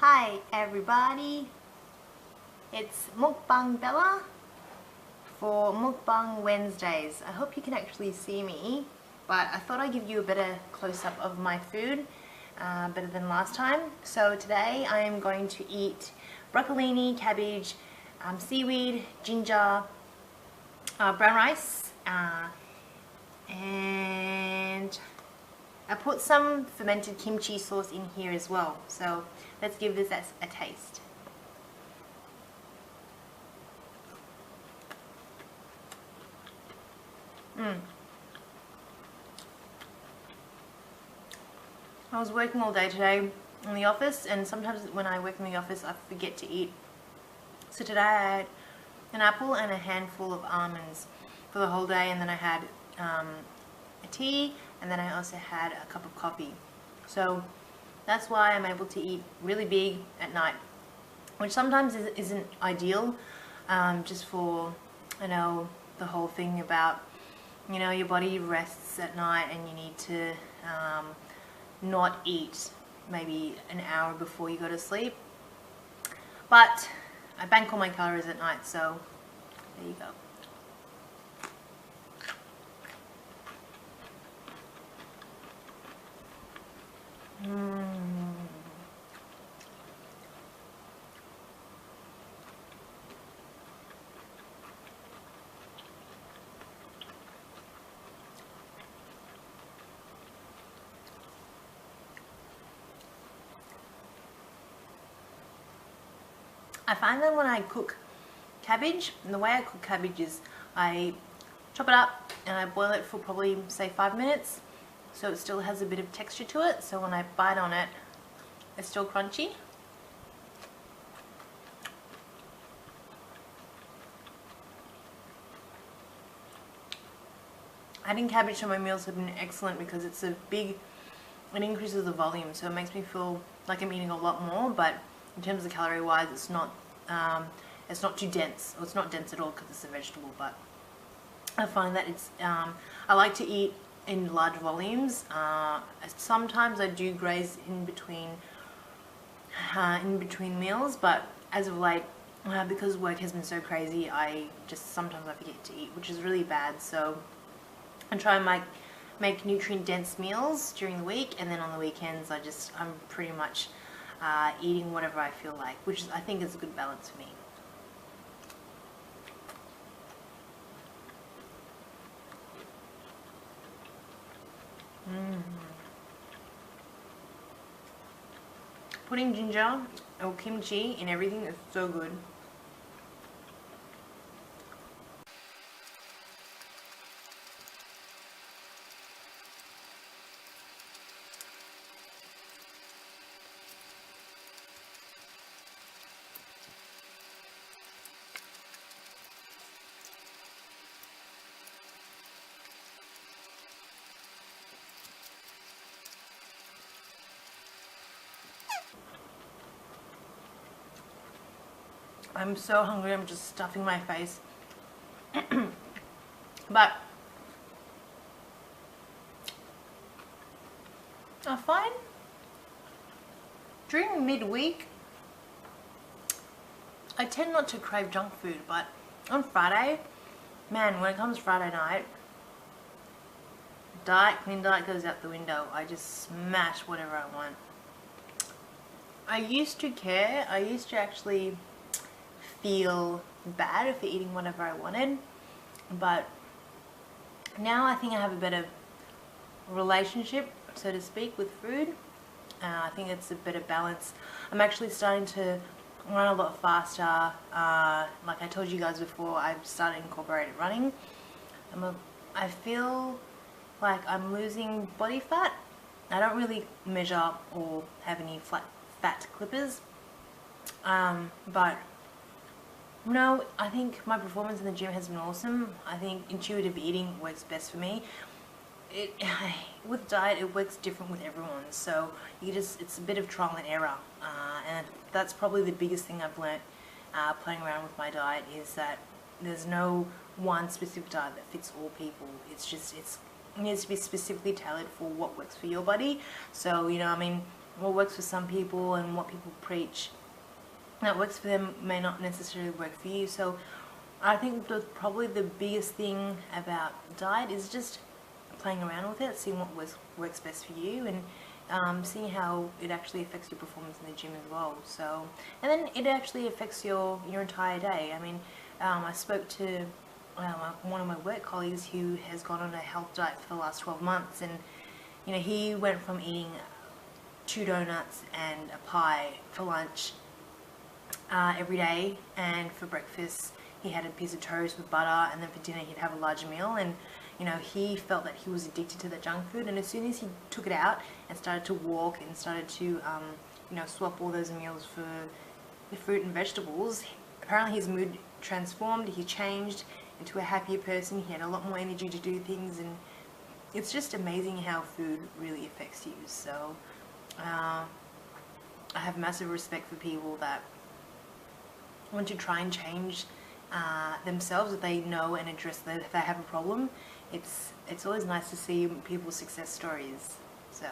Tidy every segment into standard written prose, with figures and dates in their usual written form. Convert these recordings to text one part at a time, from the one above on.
Hi everybody, it's Mukbang Bella for Mukbang Wednesdays. I hope you can actually see me, but I thought I'd give you a better close-up of my food, better than last time. So today I am going to eat broccolini, cabbage, seaweed, ginger, brown rice, and I put some fermented kimchi sauce in here as well. So let's give this a taste. I was working all day today in the office, and sometimes when I work in the office I forget to eat. So today I had an apple and a handful of almonds for the whole day, and then I had a tea, and then I also had a cup of coffee. So that's why I'm able to eat really big at night, which sometimes isn't ideal, just for, I know, the whole thing about, you know, your body rests at night and you need to not eat maybe an hour before you go to sleep. But I bank all my calories at night, so there you go. I find that when I cook cabbage, and the way I cook cabbage is I chop it up and I boil it for probably, say, 5 minutes, so it still has a bit of texture to it, so when I bite on it, it's still crunchy. Adding cabbage to my meals have been excellent because it increases the volume, so it makes me feel like I'm eating a lot more, but in terms of calorie wise, it's not too dense. Well, it's not dense at all because it's a vegetable, but I find that it's I like to eat in large volumes. Sometimes I do graze in between meals, but as of late, because work has been so crazy, sometimes I forget to eat, which is really bad. So I try and make nutrient dense meals during the week, and then on the weekends I'm pretty much eating whatever I feel like, which I think is a good balance for me. Putting ginger or kimchi in everything is so good. I'm so hungry, I'm just stuffing my face. But I find during midweek I tend not to crave junk food, but on Friday, man, when it comes Friday night, clean diet goes out the window. I just smash whatever I want. I used to care. I used to actually feel bad for eating whatever I wanted, but now I think I have a better relationship, so to speak, with food. I think it's a better balance. I'm actually starting to run a lot faster. Like I told you guys before, I've started incorporating running. I feel like I'm losing body fat. I don't really measure or have any fat clippers, but no, I think my performance in the gym has been awesome. I think intuitive eating works best for me. With diet, it works different with everyone, so it's a bit of trial and error, and that's probably the biggest thing I've learnt playing around with my diet, is that there's no one specific diet that fits all people. It needs to be specifically tailored for what works for your body. So, you know, I mean, what works for some people and what people preach that works for them may not necessarily work for you. So I think probably the biggest thing about diet is just playing around with it, seeing what works best for you, and seeing how it actually affects your performance in the gym as well. So, and then it actually affects your entire day. I mean, I spoke to one of my work colleagues who has gone on a health diet for the last 12 months, and you know, he went from eating 2 donuts and a pie for lunch every day, and for breakfast he had a piece of toast with butter, and then for dinner he'd have a larger meal. And you know, he felt that he was addicted to the junk food, and as soon as he took it out and started to walk and started to you know, swap all those meals for the fruit and vegetables, apparently his mood transformed. He changed into a happier person. He had a lot more energy to do things, and it's just amazing how food really affects you. So I have massive respect for people that want to try and change themselves, if they know and address that if they have a problem. It's always nice to see people's success stories. So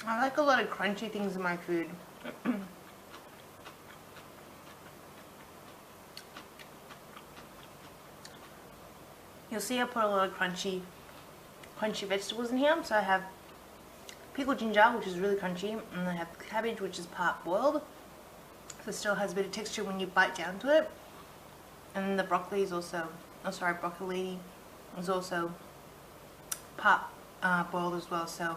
I like a lot of crunchy things in my food. You'll see I put a lot of crunchy vegetables in here. So I have pickled ginger, which is really crunchy, and I have cabbage, which is part boiled, so it still has a bit of texture when you bite down to it. And then the broccoli is also, broccoli is also part boiled as well. So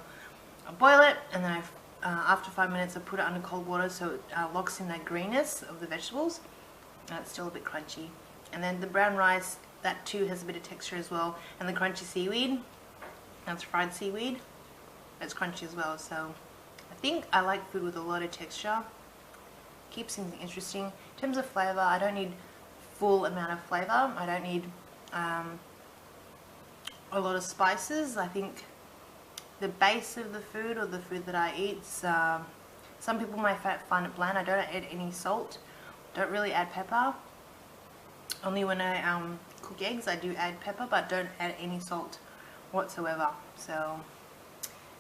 I boil it, and then after 5 minutes I put it under cold water so it locks in that greenness of the vegetables, and it's still a bit crunchy. And then the brown rice, that too has a bit of texture as well, and the crunchy seaweed, that's fried seaweed, that's crunchy as well. So I think I like food with a lot of texture, keeps things interesting. In terms of flavour, I don't need full amount of flavour, I don't need a lot of spices. I think the base of the food, or the food that I eat, some people might find it bland. I don't add any salt, don't really add pepper. Only when I cook eggs I do add pepper, but don't add any salt whatsoever. So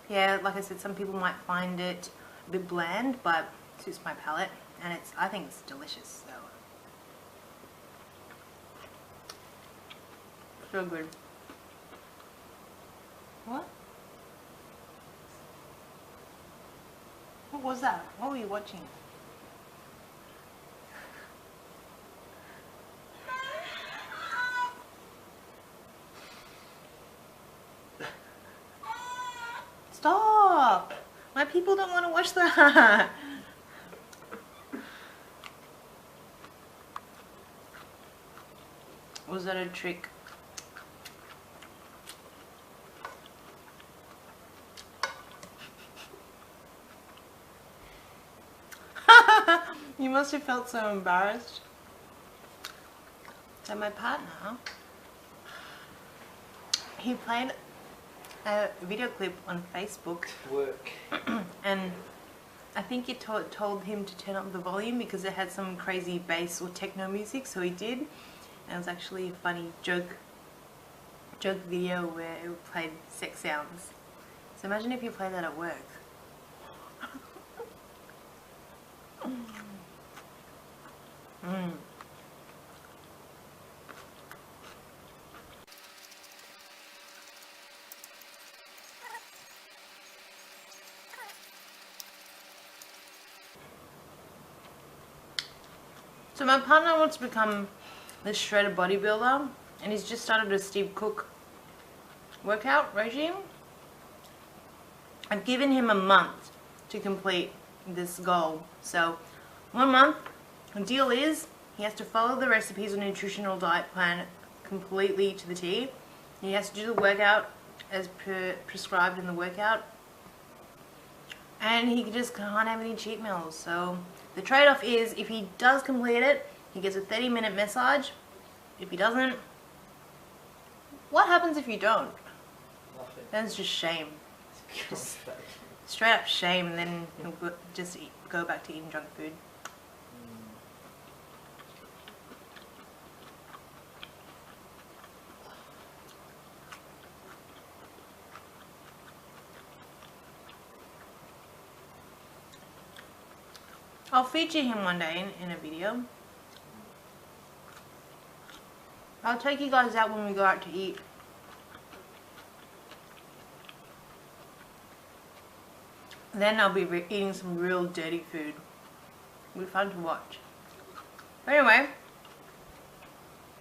yeah, like I said, some people might find it a bit bland, but it suits my palate, and I think it's delicious. So good. What? What was that? What were you watching? Stop! My people don't want to watch that. Was that a trick? You must have felt so embarrassed. So my partner, he played a video clip on Facebook. Work. And I think it told him to turn up the volume because it had some crazy bass or techno music, so he did. And it was actually a funny joke video where it played sex sounds. So imagine if you play that at work. So my partner wants to become this shredded bodybuilder, and he's just started a Steve Cook workout regime. I've given him a month to complete this goal. So 1 month, the deal is he has to follow the recipes or nutritional diet plan completely to the T. He has to do the workout as prescribed in the workout. And he just can't have any cheat meals. So the trade-off is, if he does complete it, he gets a 30-minute massage. If he doesn't, what happens if you don't? Nothing. Then it's just shame. Just Straight up shame, and then he'll just go back to eating junk food. I'll feature him one day in a video. I'll take you guys out when we go out to eat. Then I'll be eating some real dirty food. It'll be fun to watch. But anyway,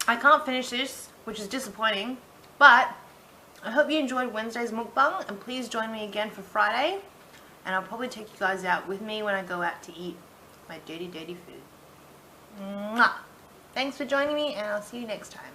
I can't finish this, which is disappointing, but I hope you enjoyed Wednesday's mukbang, and please join me again for Friday, and I'll probably take you guys out with me when I go out to eat my dirty, dirty food. Mwah! Thanks for joining me, and I'll see you next time.